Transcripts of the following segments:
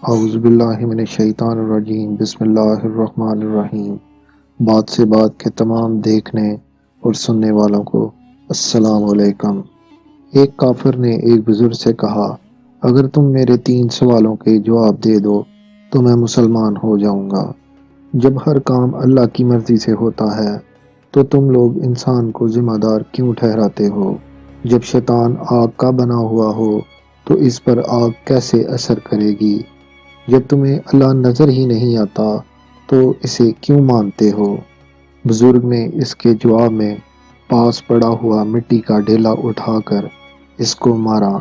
اعوذ باللہ من الشیطان الرجیم بسم اللہ الرحمن الرحیم۔ بات سے بات کے تمام دیکھنے اور سننے والوں کو السلام علیکم۔ ایک کافر نے ایک بزرگ سے کہا، اگر تم میرے 3 سوالوں کے جواب دے دو تو میں مسلمان ہو جاؤں گا۔ جب ہر کام اللہ کی مرضی سے ہوتا ہے تو تم لوگ انسان کو ذمہ دار کیوں ٹھہراتے ہو؟ جب شیطان آگ کا بنا ہوا ہو تو اس پر آگ کیسے اثر کرے گی؟ جب تمہیں اللہ نظر ہی نہیں آتا تو اسے کیوں مانتے ہو؟ بزرگ نے اس کے جواب میں پاس پڑا ہوا مٹی کا ڈھیلا اٹھا کر اس کو مارا۔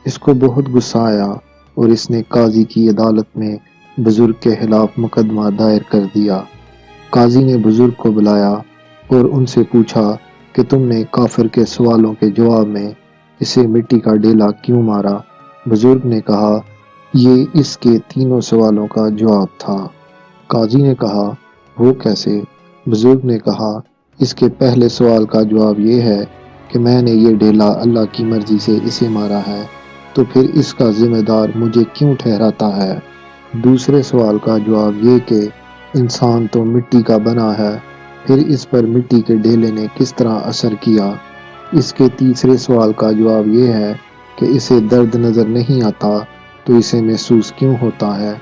اس کو بہت غصہ آیا اور اس نے قاضی کی عدالت میں بزرگ کے خلاف مقدمہ دائر کر دیا۔ قاضی نے بزرگ کو بلایا اور ان سے پوچھا کہ تم نے کافر کے سوالوں کے جواب میں اسے مٹی کا ڈھیلا کیوں مارا؟ بزرگ نے کہا، یہ اس کے تینوں سوالوں کا جواب تھا۔ قاضی نے کہا، وہ کیسے؟ بزرگ نے کہا، اس کے پہلے سوال کا جواب یہ ہے کہ میں نے یہ ڈھیلا اللہ کی مرضی سے اسے مارا ہے، تو پھر اس کا ذمہ دار مجھے کیوں ٹھہراتا ہے؟ دوسرے سوال کا جواب یہ کہ انسان تو مٹی کا بنا ہے، پھر اس پر مٹی کے ڈھیلے نے کس طرح اثر کیا؟ اس کے تیسرے سوال کا جواب یہ ہے کہ اسے درد نظر نہیں آتا تو اسے محسوس کیوں ہوتا ہے؟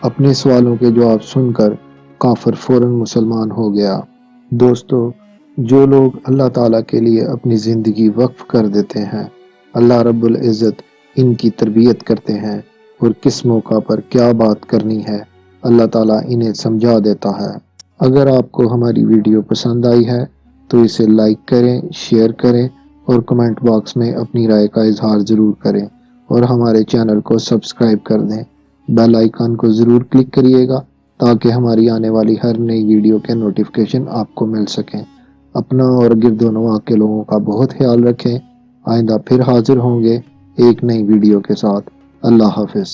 اپنے سوالوں کے جواب سن کر کافر فوراً مسلمان ہو گیا۔ دوستو، جو لوگ اللہ تعالیٰ کے لیے اپنی زندگی وقف کر دیتے ہیں، اللہ رب العزت ان کی تربیت کرتے ہیں اور کس موقع پر کیا بات کرنی ہے اللہ تعالیٰ انہیں سمجھا دیتا ہے۔ اگر آپ کو ہماری ویڈیو پسند آئی ہے تو اسے لائک کریں، شیئر کریں اور کمنٹ باکس میں اپنی رائے کا اظہار ضرور کریں، اور ہمارے چینل کو سبسکرائب کر دیں۔ بیل آئیکن کو ضرور کلک کریے گا تاکہ ہماری آنے والی ہر نئی ویڈیو کے نوٹیفیکیشن آپ کو مل سکیں۔ اپنا اور گرد و نواح کے لوگوں کا بہت خیال رکھیں۔ آئندہ پھر حاضر ہوں گے ایک نئی ویڈیو کے ساتھ۔ اللہ حافظ۔